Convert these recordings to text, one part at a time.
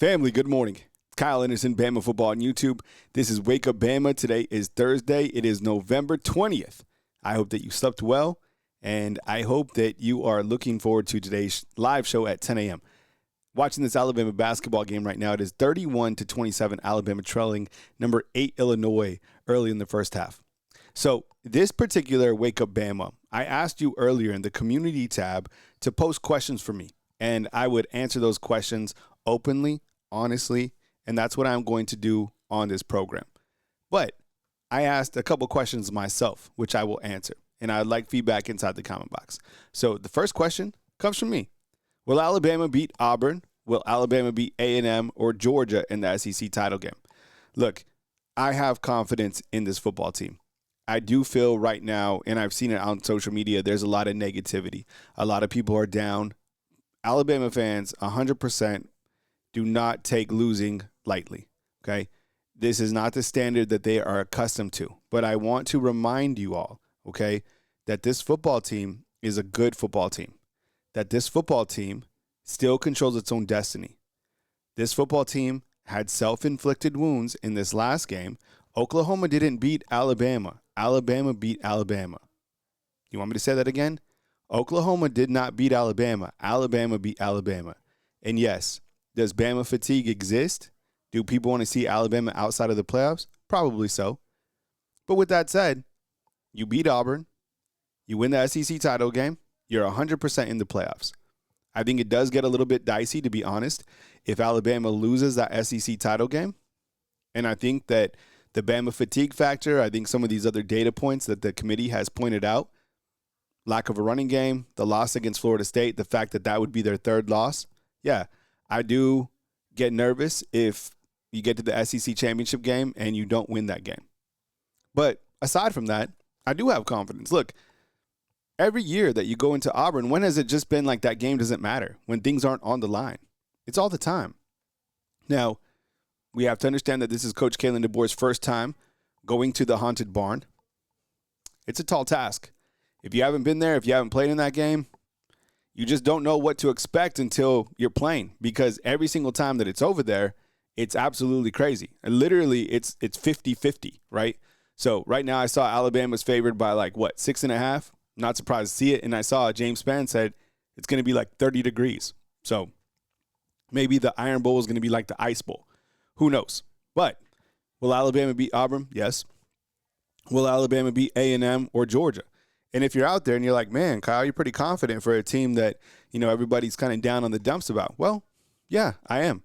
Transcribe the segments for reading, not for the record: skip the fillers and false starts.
Family, good morning. It's Kyle Anderson, Bama Football on YouTube. This is Wake Up Bama. Today is Thursday. It is November 20th. I hope that you slept well, and I hope that you are looking forward to today's live show at 10 a.m. Watching this Alabama basketball game right now, it is 31-27, Alabama trailing number 8 Illinois early in the first half. So this particular Wake Up Bama, I asked you earlier in the community tab to post questions for me, and I would answer those questions openly, honestly, and that's what I'm going to do on this program. But I asked a couple questions myself, which I will answer, and I'd like feedback inside the comment box. So the first question comes from me. Will Alabama beat Auburn? Will Alabama beat A&M or Georgia in the SEC title game? Look, I have confidence in this football team. I do feel right now, and I've seen it on social media, there's a lot of negativity. A lot of people are down. Alabama fans, 100%, do not take losing lightly, okay? This is not the standard that they are accustomed to. But I want to remind you all, okay, that this football team is a good football team. That this football team still controls its own destiny. This football team had self-inflicted wounds in this last game. Oklahoma didn't beat Alabama. Alabama beat Alabama. You want me to say that again? Oklahoma did not beat Alabama. Alabama beat Alabama. And yes, does Bama fatigue exist? Do people want to see Alabama outside of the playoffs? Probably so. But with that said, you beat Auburn. You win the SEC title game. You're 100% in the playoffs. I think it does get a little bit dicey, to be honest, if Alabama loses that SEC title game. And I think that the Bama fatigue factor, I think some of these other data points that the committee has pointed out, lack of a running game, the loss against Florida State, the fact that that would be their third loss. Yeah, I do get nervous if you get to the SEC championship game and you don't win that game. But aside from that, I do have confidence. Look, every year that you go into Auburn, when has it just been like that game doesn't matter, when things aren't on the line? It's all the time. Now, we have to understand that this is Coach Kalen DeBoer's first time going to the Haunted Barn. It's a tall task. If you haven't been there, if you haven't played in that game, you just don't know what to expect until you're playing, because every single time that it's over there, it's absolutely crazy. And literally, it's 50-50, right? So right now I saw Alabama's favored by 6.5. Not surprised to see it. And I saw James Spann said it's going to be 30 degrees. So maybe the Iron Bowl is going to be like the Ice Bowl. Who knows? But will Alabama beat Auburn? Yes. Will Alabama beat A&M or Georgia? And if you're out there and you're like, man, Kyle, you're pretty confident for a team that, everybody's kind of down on the dumps about. Well, yeah, I am.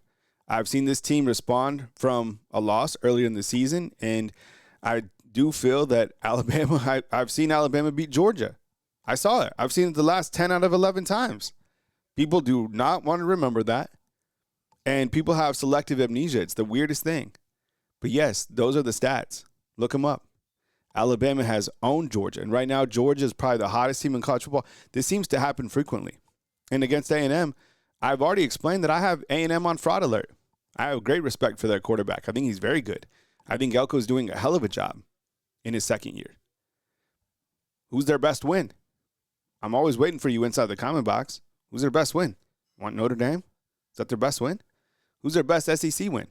I've seen this team respond from a loss earlier in the season, and I do feel that Alabama, I've seen Alabama beat Georgia. I saw it. I've seen it the last 10 out of 11 times. People do not want to remember that. And people have selective amnesia. It's the weirdest thing. But yes, those are the stats. Look them up. Alabama has owned Georgia. And right now, Georgia is probably the hottest team in college football. This seems to happen frequently. And against A&M, I've already explained that I have A&M on fraud alert. I have great respect for their quarterback. I think he's very good. I think Elko's doing a hell of a job in his second year. Who's their best win? I'm always waiting for you inside the comment box. Who's their best win? Want Notre Dame? Is that their best win? Who's their best SEC win?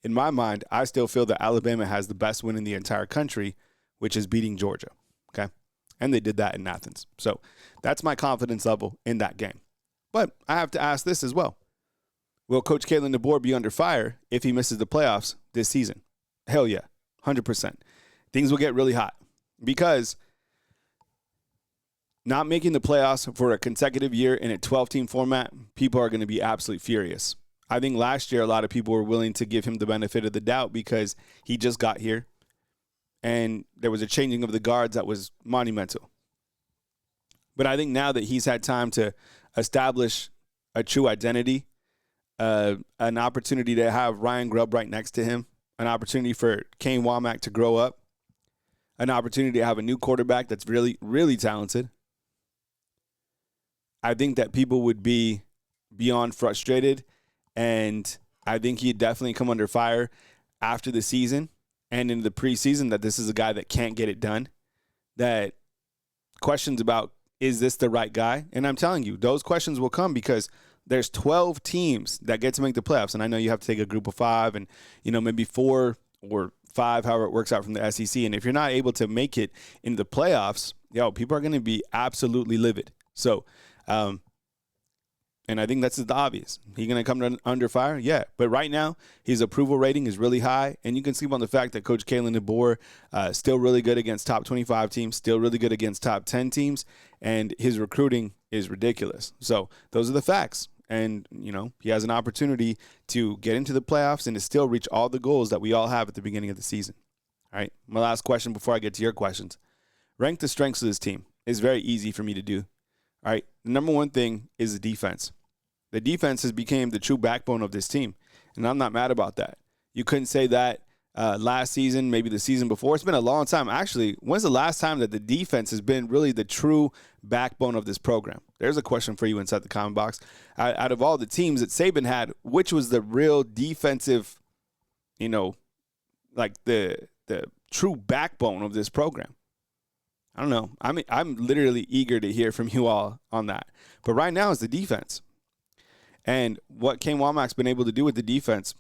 In my mind, I still feel that Alabama has the best win in the entire country, which is beating Georgia. Okay? And they did that in Athens. So that's my confidence level in that game. But I have to ask this as well. Will Coach Kalen DeBoer be under fire if he misses the playoffs this season? Hell yeah, 100%. Things will get really hot because not making the playoffs for a consecutive year in a 12-team format, people are going to be absolutely furious. I think last year a lot of people were willing to give him the benefit of the doubt because he just got here and there was a changing of the guards that was monumental. But I think now that he's had time to establish a true identity, an opportunity to have Ryan Grubb right next to him, an opportunity for Kane Womack to grow up, an opportunity to have a new quarterback that's really, really talented, I think that people would be beyond frustrated, and I think he'd definitely come under fire after the season and in the preseason that this is a guy that can't get it done, that questions about, is this the right guy? And I'm telling you, those questions will come because there's 12 teams that get to make the playoffs. And I know you have to take a group of 5 and, maybe 4 or 5, however it works out from the SEC. And if you're not able to make it into the playoffs, people are going to be absolutely livid. So, and I think that's the obvious. He's going to come under fire? Yeah. But right now, his approval rating is really high. And you can sleep on the fact that Coach Kalen DeBoer still really good against top 25 teams, still really good against top 10 teams. And his recruiting is ridiculous. So those are the facts. And, he has an opportunity to get into the playoffs and to still reach all the goals that we all have at the beginning of the season. All right. My last question before I get to your questions. Rank the strengths of this team. It's very easy for me to do. All right. The number one thing is the defense. The defense has become the true backbone of this team, and I'm not mad about that. You couldn't say that last season, maybe the season before. It's been a long time. Actually, when's the last time that the defense has been really the true backbone of this program? There's a question for you inside the comment box. Out of all the teams that Saban had, which was the real defensive, like the true backbone of this program? I don't know. I'm literally eager to hear from you all on that. But right now it's the defense. And what Kane Wommack's been able to do with the defense,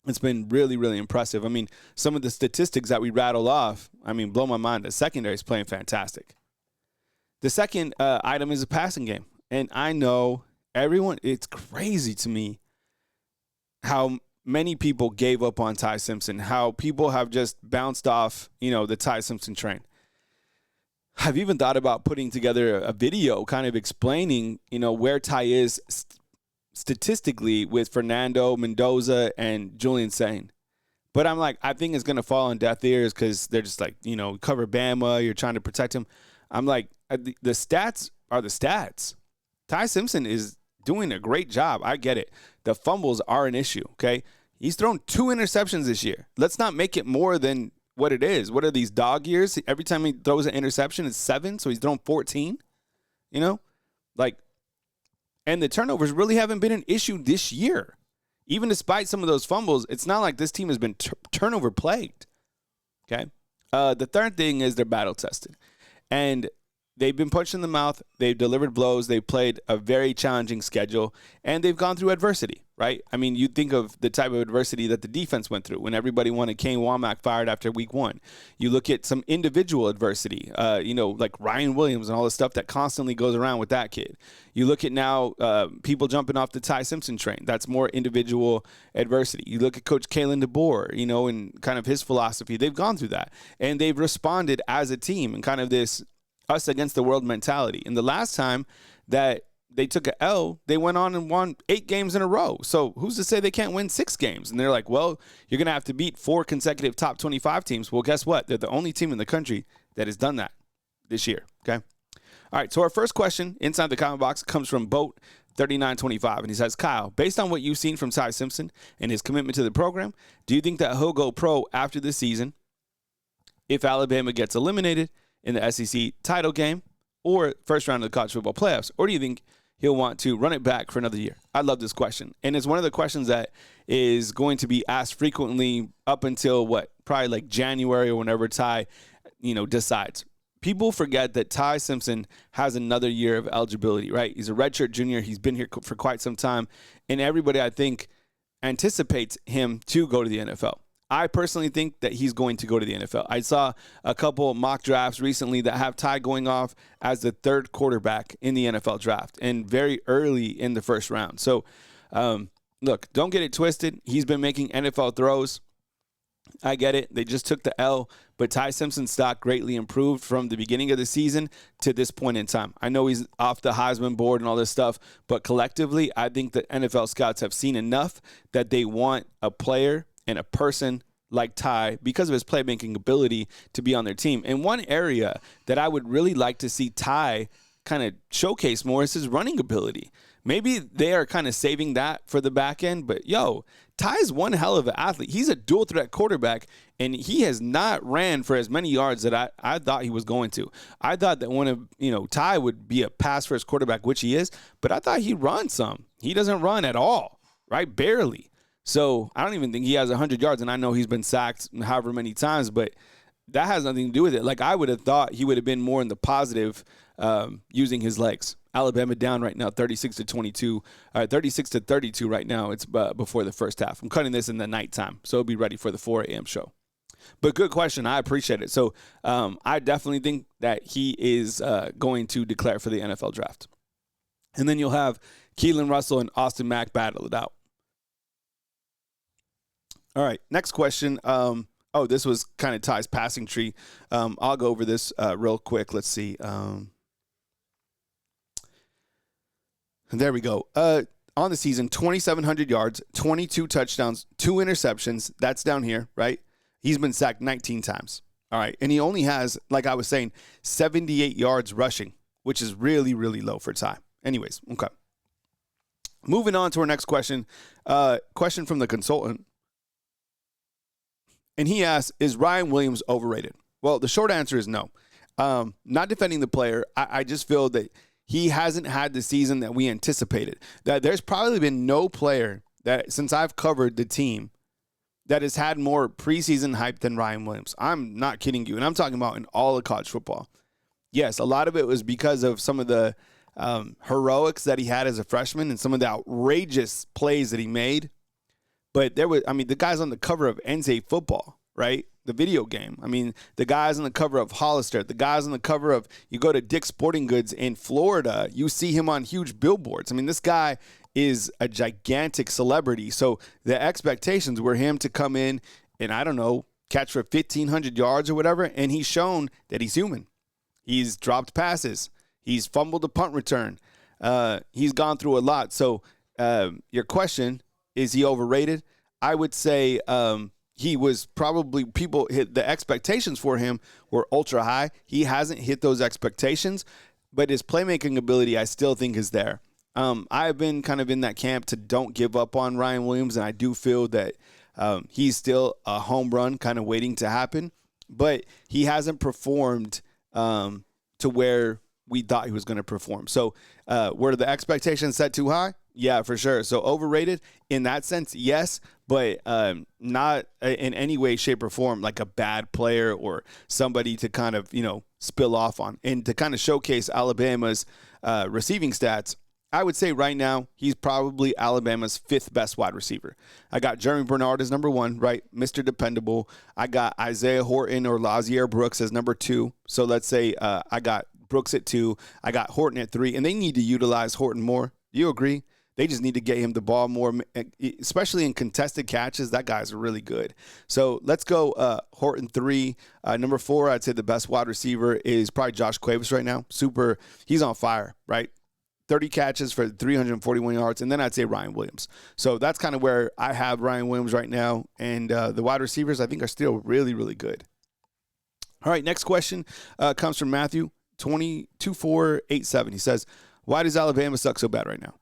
it's been really, really impressive. I mean, some of the statistics that we rattle off, blow my mind. The secondary is playing fantastic. The second item is a passing game. And I know it's crazy to me how many people gave up on Ty Simpson, how people have just bounced off, the Ty Simpson train. I've even thought about putting together a video kind of explaining, where Ty is statistically with Fernando, Mendoza, and Julian Sane. But I'm like, I think it's going to fall on deaf ears because they're just like, cover Bama, you're trying to protect him. I'm like, the stats are the stats. Ty Simpson is doing a great job. I get it. The fumbles are an issue, okay? He's thrown 2 interceptions this year. Let's not make it more than what it is. What are these dog years? Every time he throws an interception, it's 7, so he's thrown 14, and the turnovers really haven't been an issue this year. Even despite some of those fumbles, it's not like this team has been turnover plagued. Okay. The third thing is they're battle tested. And they've been punched in the mouth. They've delivered blows. They've played a very challenging schedule. And they've gone through adversity, right? You think of the type of adversity that the defense went through when everybody wanted Kane Wommack fired after week 1. You look at some individual adversity, like Ryan Williams and all the stuff that constantly goes around with that kid. You look at now people jumping off the Ty Simpson train. That's more individual adversity. You look at Coach Kalen DeBoer, and kind of his philosophy. They've gone through that. And they've responded as a team and kind of this us against the world mentality. And the last time that they took a L, they went on and won 8 games in a row. So who's to say they can't win 6 games? And they're like, well, you're going to have to beat 4 consecutive top 25 teams. Well, guess what? They're the only team in the country that has done that this year. Okay. All right. So our first question inside the comment box comes from Boat 3925. And he says, Kyle, based on what you've seen from Ty Simpson and his commitment to the program, do you think that he'll go pro after this season if Alabama gets eliminated in the SEC title game or first round of the college football playoffs? Or do you think he'll want to run it back for another year? I love this question. And it's one of the questions that is going to be asked frequently up until probably like January or whenever Ty, decides. People forget that Ty Simpson has another year of eligibility, right? He's a redshirt junior. He's been here for quite some time. And everybody, I think, anticipates him to go to the NFL. I personally think that he's going to go to the NFL. I saw a couple mock drafts recently that have Ty going off as the 3rd quarterback in the NFL draft and very early in the first round. So, look, don't get it twisted. He's been making NFL throws. I get it. They just took the L, but Ty Simpson's stock greatly improved from the beginning of the season to this point in time. I know he's off the Heisman board and all this stuff, but collectively, I think that NFL scouts have seen enough that they want a player and a person like Ty, because of his playmaking ability, to be on their team. And one area that I would really like to see Ty kind of showcase more is his running ability. Maybe they are kind of saving that for the back end, but Ty's one hell of an athlete. He's a dual threat quarterback, and he has not ran for as many yards that I thought he was going to. I thought that Ty would be a pass first quarterback, which he is, but I thought he'd run some. He doesn't run at all, right? Barely. So I don't even think he has 100 yards, and I know he's been sacked however many times, but that has nothing to do with it. Like, I would have thought he would have been more in the positive using his legs. Alabama down right now, 36-22, 36-32 right now. It's before the first half. I'm cutting this in the nighttime, so it'll be ready for the 4 a.m. show. But good question. I appreciate it. So I definitely think that he is going to declare for the NFL draft. And then you'll have Keelan Russell and Austin Mack battle it out. All right, next question. This was kind of Ty's passing tree. I'll go over this real quick. Let's see. There we go. On the season, 2,700 yards, 22 touchdowns, 2 interceptions. That's down here, right? He's been sacked 19 times. All right. And he only has, like I was saying, 78 yards rushing, which is really, really low for Ty. Anyways, okay. Moving on to our next question. Question from the consultant. And he asks, is Ryan Williams overrated? Well, the short answer is no. Not defending the player. I just feel that he hasn't had the season that we anticipated. That there's probably been no player that, since I've covered the team, that has had more preseason hype than Ryan Williams. I'm not kidding you. And I'm talking about in all of college football. Yes, a lot of it was because of some of the heroics that he had as a freshman and some of the outrageous plays that he made. But the guy's on the cover of NCAA football, right? The video game. The guy's on the cover of Hollister. The guy's on the cover of, you go to Dick's Sporting Goods in Florida, you see him on huge billboards. This guy is a gigantic celebrity. So the expectations were him to come in and, I don't know, catch for 1,500 yards or whatever. And he's shown that he's human. He's dropped passes. He's fumbled a punt return. He's gone through a lot. So your question, is he overrated? I would say he was probably, the expectations for him were ultra high. He hasn't hit those expectations, but his playmaking ability I still think is there. I've been kind of in that camp to don't give up on Ryan Williams, and I do feel that he's still a home run kind of waiting to happen, but he hasn't performed to where we thought he was going to perform. So were the expectations set too high? Yeah, for sure. So overrated in that sense, yes, but not in any way, shape, or form like a bad player or somebody to kind of, spill off on. And to kind of showcase Alabama's receiving stats, I would say right now he's probably Alabama's 5th best wide receiver. I got Jeremy Bernard as number 1, right? Mr. Dependable. I got Isaiah Horton or Lazier Brooks as number 2. So let's say I got Brooks at 2. I got Horton at 3. And they need to utilize Horton more. Do you agree? They just need to get him the ball more, especially in contested catches. That guy's really good. So let's go Horton 3. Number 4, I'd say the best wide receiver is probably Josh Cuevas right now. He's on fire, right? 30 catches for 341 yards. And then I'd say Ryan Williams. So that's kind of where I have Ryan Williams right now. And the wide receivers, I think, are still really, really good. All right, next question comes from Matthew, 22487. He says, why does Alabama suck so bad right now?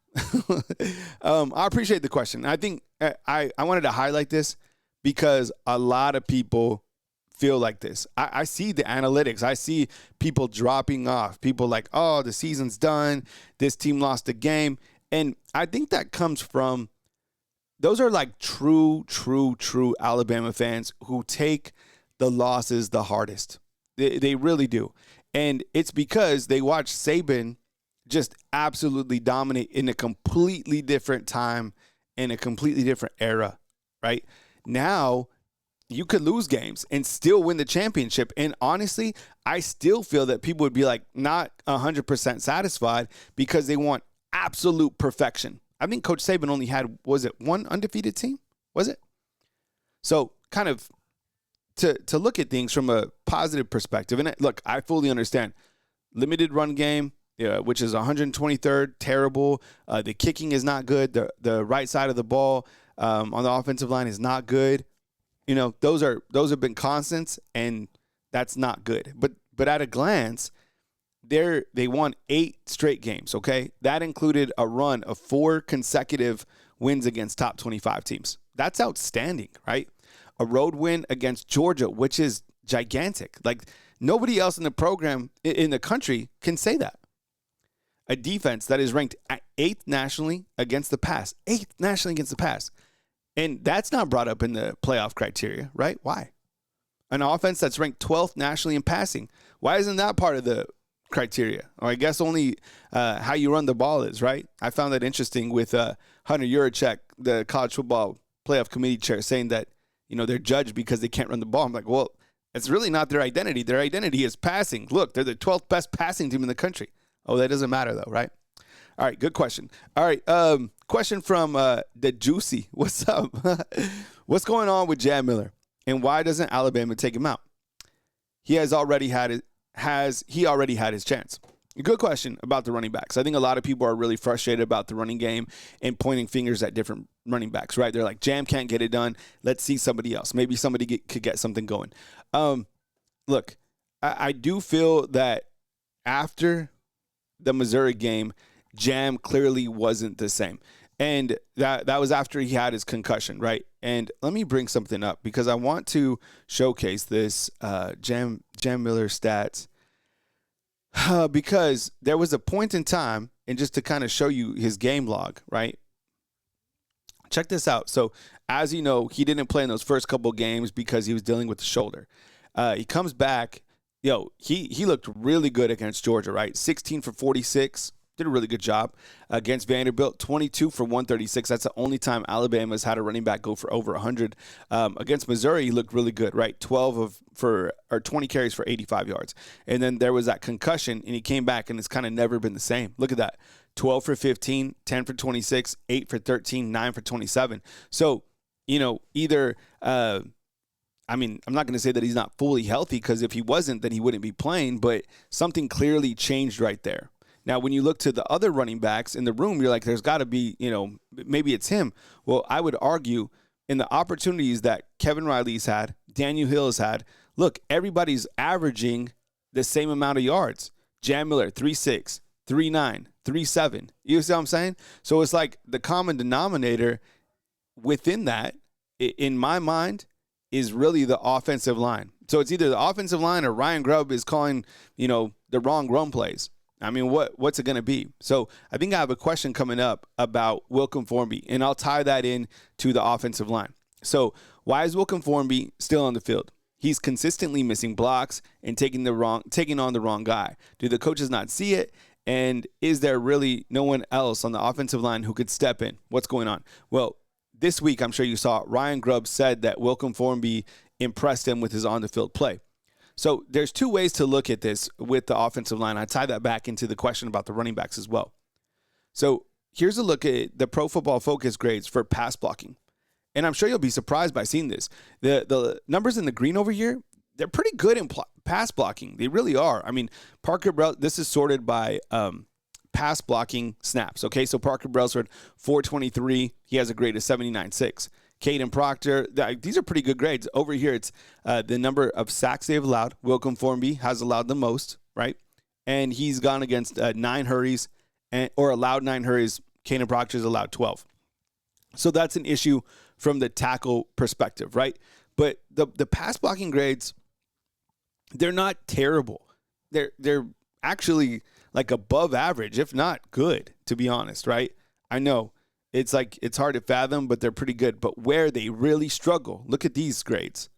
I appreciate the question. I think I wanted to highlight this because a lot of people feel like this. I see the analytics. I see people dropping off. People like, oh, the season's done. This team lost a game. And I think that comes from, those are like true Alabama fans who take the losses the hardest. They really do. And it's because they watch Saban just absolutely dominate in a completely different time, in a completely different era, right? Now, you could lose games and still win the championship. And honestly, I still feel that people would be like not 100% satisfied because they want absolute perfection. I think Coach Saban only had, was it one undefeated team? Was it? So kind of to look at things from a positive perspective. And look, I fully understand. Limited run game, which is 123rd, terrible. The kicking is not good. The right side of the ball on the offensive line is not good. Those have been constants, and that's not good. But at a glance, they won 8 straight games, okay? That included a run of 4 consecutive wins against top 25 teams. That's outstanding, right? A road win against Georgia, which is gigantic. Like, nobody else in the program, in the country, can say that. A defense that is ranked at 8th nationally against the pass. 8th nationally against the pass. And that's not brought up in the playoff criteria, right? Why? An offense that's ranked 12th nationally in passing. Why isn't that part of the criteria, or I guess only how you run the ball is, right? I found that interesting with Hunter Yurachek, the college football playoff committee chair, saying that, they're judged because they can't run the ball. I'm like, well, it's really not their identity. Their identity is passing. Look, they're the 12th best passing team in the country. Oh, that doesn't matter, though, right? All right, good question. All right, question from the Juicy. What's up? What's going on with Jam Miller, and why doesn't Alabama take him out? He already had his chance. Good question about the running backs. I think a lot of people are really frustrated about the running game and pointing fingers at different running backs, right? They're like, Jam can't get it done. Let's see somebody else. Maybe somebody could get something going. Look, I do feel that after the Missouri game, Jam clearly wasn't the same. And that was after he had his concussion, right? And let me bring something up because I want to showcase this Jam Miller stats. Because there was a point in time, and just to kind of show you his game log, right? Check this out. So, as you know, he didn't play in those first couple games because he was dealing with the shoulder. He comes back. He looked really good against Georgia, right? 16 for 46. Did a really good job. Against Vanderbilt, 22 for 136. That's the only time Alabama's had a running back go for over 100. Against Missouri, he looked really good, right? 20 carries for 85 yards. And then there was that concussion, and he came back, and it's kind of never been the same. Look at that. 12 for 15, 10 for 26, 8 for 13, 9 for 27. So, either I'm not going to say that he's not fully healthy, because if he wasn't, then he wouldn't be playing, but something clearly changed right there. Now, when you look to the other running backs in the room, you're like, there's got to be, maybe it's him. Well, I would argue in the opportunities that Kevin Riley's had, Daniel Hill has had, look, everybody's averaging the same amount of yards. Jam Miller, 3.6, 3.9, 3.7. You see what I'm saying? So it's like the common denominator within that, in my mind, is really the offensive line. So it's either the offensive line or Ryan Grubb is calling, the wrong run plays. I mean, what's it going to be? So I think I have a question coming up about Wilkin Formby, and I'll tie that in to the offensive line. So why is Wilkin Formby still on the field? He's consistently missing blocks and taking on the wrong guy. Do the coaches not see it? And is there really no one else on the offensive line who could step in? What's going on? Well, this week, I'm sure you saw Ryan Grubb said that Wilkin Formby impressed him with his on-the-field play. So there's two ways to look at this with the offensive line. I tie that back into the question about the running backs as well. So here's a look at the Pro Football Focus grades for pass blocking. And I'm sure you'll be surprised by seeing this. The numbers in the green over here, they're pretty good in pass blocking. They really are. I mean, Parker Brailsford, this is sorted by pass blocking snaps. Okay, so Parker Brailsford, 423. He has a grade of 79.6. Caden Proctor, these are pretty good grades. Over here, it's the number of sacks they've allowed. Wilkin Formby has allowed the most, right? And he's gone against 9 hurries, or allowed 9 hurries. Caden Proctor has allowed 12. So that's an issue from the tackle perspective, right? But the pass blocking grades, they're not terrible. They're actually like above average, if not good, to be honest, right? I know. It's hard to fathom, but they're pretty good. But where they really struggle, look at these grades,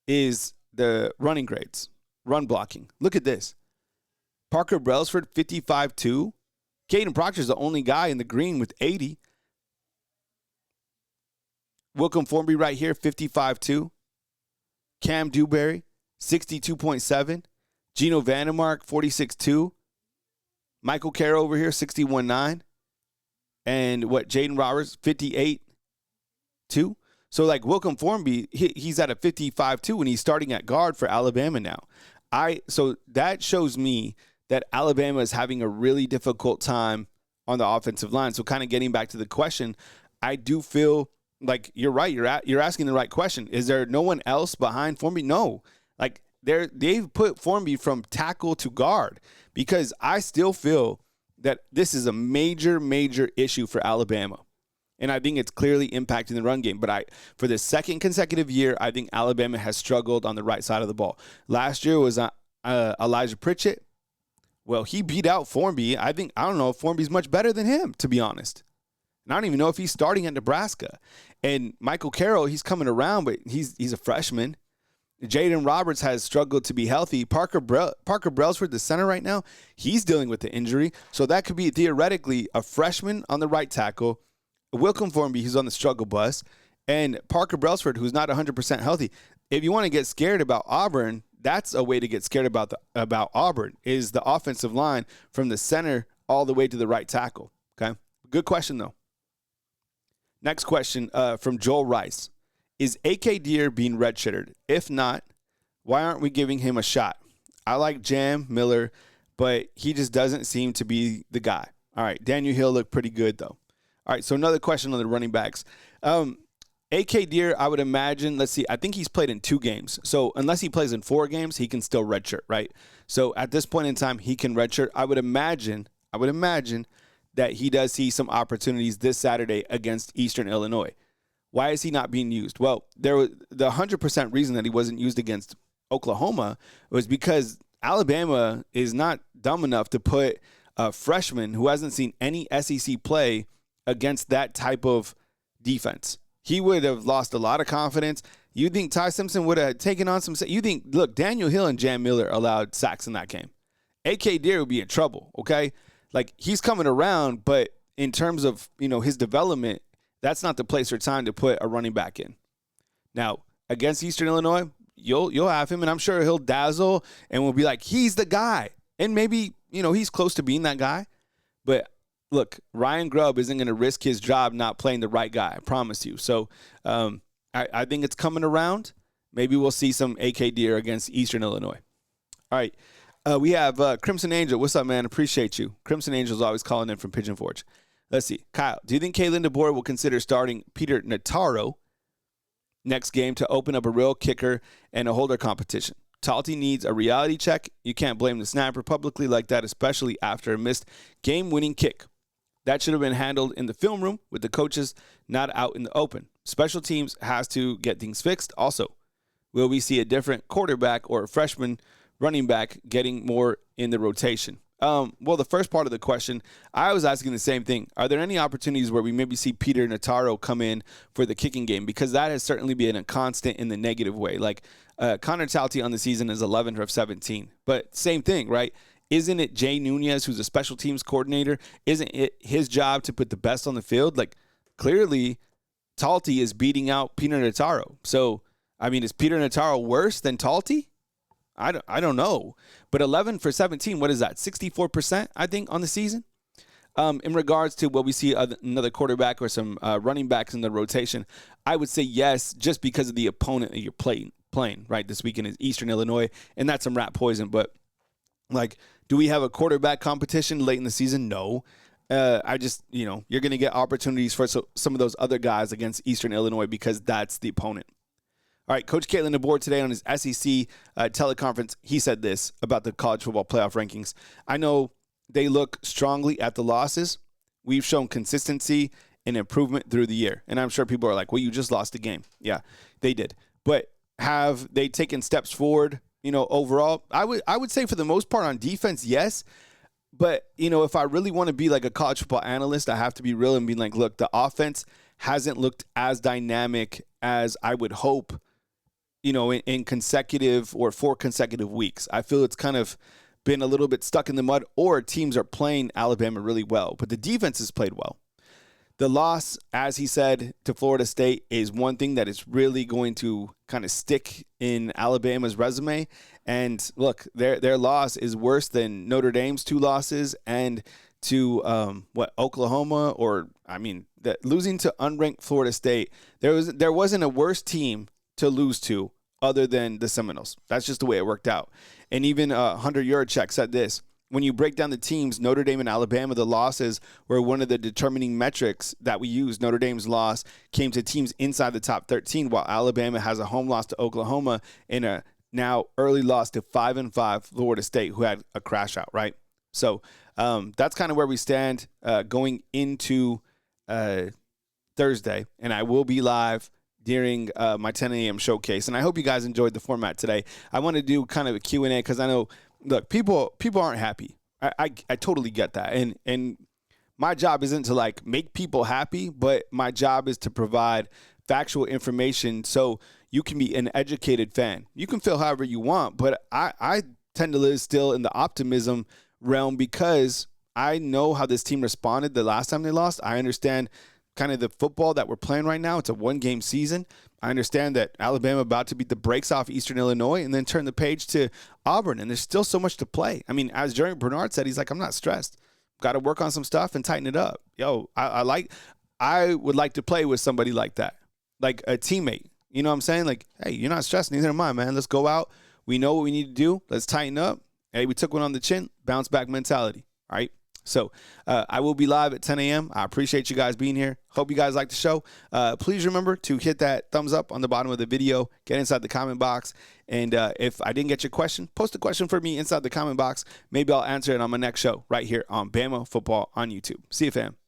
is the running grades, run blocking. Look at this. Parker Brailsford, 55.2. Caden Proctor is the only guy in the green with 80. Wilkin Formby right here, 55.2. Cam Dewberry, 62.7. Geno Vandermark, 46.2. Michael Carroll over here, 61.9. And Jaden Roberts, 58.2. So like Wilkin Formby, he's at a 55.2 and he's starting at guard for Alabama now. So that shows me that Alabama is having a really difficult time on the offensive line. So kind of getting back to the question, I do feel like you're right. You're asking the right question. Is there no one else behind Formby? No. Like they've put Formby from tackle to guard, because I still feel that this is a major, major issue for Alabama. And I think it's clearly impacting the run game. But for the second consecutive year, I think Alabama has struggled on the right side of the ball. Last year was Elijah Pritchett. Well, he beat out Formby. I don't know if Formby's much better than him, to be honest. And I don't even know if he's starting at Nebraska. And Michael Carroll, he's coming around, but he's a freshman. Jaden Roberts has struggled to be healthy. Parker Brailsford, the center right now, he's dealing with the injury. So that could be theoretically a freshman on the right tackle, Wilkin Formby, who's on the struggle bus, and Parker Brailsford, who's not 100% healthy. If you want to get scared about Auburn, that's a way to get scared about Auburn, is the offensive line from the center all the way to the right tackle. Okay? Good question, though. Next question from Joel Rice. Is AK Deer being redshirted? If not, why aren't we giving him a shot? I like Jam Miller, but he just doesn't seem to be the guy. All right, Daniel Hill looked pretty good, though. All right, so another question on the running backs. AK Deer, I would imagine, let's see, I think he's played in 2 games. So unless he plays in 4 games, he can still redshirt, right? So at this point in time, he can redshirt. I would imagine that he does see some opportunities this Saturday against Eastern Illinois. Why is he not being used? Well, the 100% reason that he wasn't used against Oklahoma was because Alabama is not dumb enough to put a freshman who hasn't seen any SEC play against that type of defense. He would have lost a lot of confidence. You think Ty Simpson would have taken on some? You think, look, Daniel Hill and Jam Miller allowed sacks in that game. AK Deer would be in trouble, okay? Like, he's coming around, but in terms of, his development, that's not the place or time to put a running back in. Now, against Eastern Illinois, you'll have him, and I'm sure he'll dazzle, and we'll be like, he's the guy. And maybe, he's close to being that guy. But, look, Ryan Grubb isn't going to risk his job not playing the right guy, I promise you. So, I think it's coming around. Maybe we'll see some AK Deer against Eastern Illinois. All right. We have Crimson Angel. What's up, man? Appreciate you. Crimson Angel's always calling in from Pigeon Forge. Let's see. Kyle, do you think Kalen DeBoer will consider starting Peter Notaro next game to open up a real kicker and a holder competition? Talty needs a reality check. You can't blame the snapper publicly like that, especially after a missed game-winning kick. That should have been handled in the film room with the coaches not out in the open. Special teams has to get things fixed. Also, will we see a different quarterback or a freshman running back getting more in the rotation? Well, the first part of the question, I was asking the same thing. Are there any opportunities where we maybe see Peter Notaro come in for the kicking game? Because that has certainly been a constant in the negative way. Like, Connor Talty on the season is 11 of 17. But same thing, right? Isn't it Jay Nunez, who's a special teams coordinator? Isn't it his job to put the best on the field? Like, clearly, Talty is beating out Peter Notaro. So, I mean, is Peter Notaro worse than Talty? I don't know. But 11 for 17, what is that? 64%, I think, on the season? In regards to what we see another quarterback or some running backs in the rotation, I would say yes, just because of the opponent that you're playing, right? This weekend is Eastern Illinois, and that's some rat poison. But, like, do we have a quarterback competition late in the season? No. I just, you're going to get opportunities for some of those other guys against Eastern Illinois because that's the opponent. All right, Coach Kalen DeBoer today on his SEC teleconference, he said this about the college football playoff rankings. I know they look strongly at the losses. We've shown consistency and improvement through the year. And I'm sure people are like, well, you just lost the game. Yeah, they did. But have they taken steps forward, overall? I would say for the most part on defense, yes. But, if I really want to be like a college football analyst, I have to be real and be like, look, the offense hasn't looked as dynamic as I would hope in consecutive or 4 consecutive weeks. I feel it's kind of been a little bit stuck in the mud, or teams are playing Alabama really well, but the defense has played well. The loss, as he said, to Florida State is one thing that is really going to kind of stick in Alabama's resume. And look, their loss is worse than Notre Dame's 2 losses and to Oklahoma, losing to unranked Florida State. There wasn't a worse team to lose to other than the Seminoles. That's just the way it worked out. And even Hunter Yurachek said this: when you break down the teams, Notre Dame and Alabama, the losses were one of the determining metrics that we use. Notre Dame's loss came to teams inside the top 13, while Alabama has a home loss to Oklahoma and a now early loss to 5-5 Florida State, who had a crash out, right? So that's kind of where we stand going into Thursday, and I will be live during my 10 a.m. showcase. And I hope you guys enjoyed the format today. I want to do kind of a Q&A because I know, look, people aren't happy. I totally get that. And my job isn't to, like, make people happy, but my job is to provide factual information so you can be an educated fan. You can feel however you want, but I tend to live still in the optimism realm because I know how this team responded the last time they lost. I understand kind of the football that we're playing right now. It's a one-game season. I understand that Alabama about to beat the brakes off Eastern Illinois and then turn the page to Auburn, and there's still so much to play. I mean, as Jerry Bernard said, he's like, I'm not stressed. Got to work on some stuff and tighten it up. Yo, I would like to play with somebody like that, like a teammate. You know what I'm saying? Like, hey, you're not stressed. Neither am I, man. Let's go out. We know what we need to do. Let's tighten up. Hey, we took one on the chin. Bounce back mentality. All right. So I will be live at 10 a.m. I appreciate you guys being here. Hope you guys like the show. Please remember to hit that thumbs up on the bottom of the video. Get inside the comment box. And if I didn't get your question, post a question for me inside the comment box. Maybe I'll answer it on my next show right here on Bama Football on YouTube. See you, fam.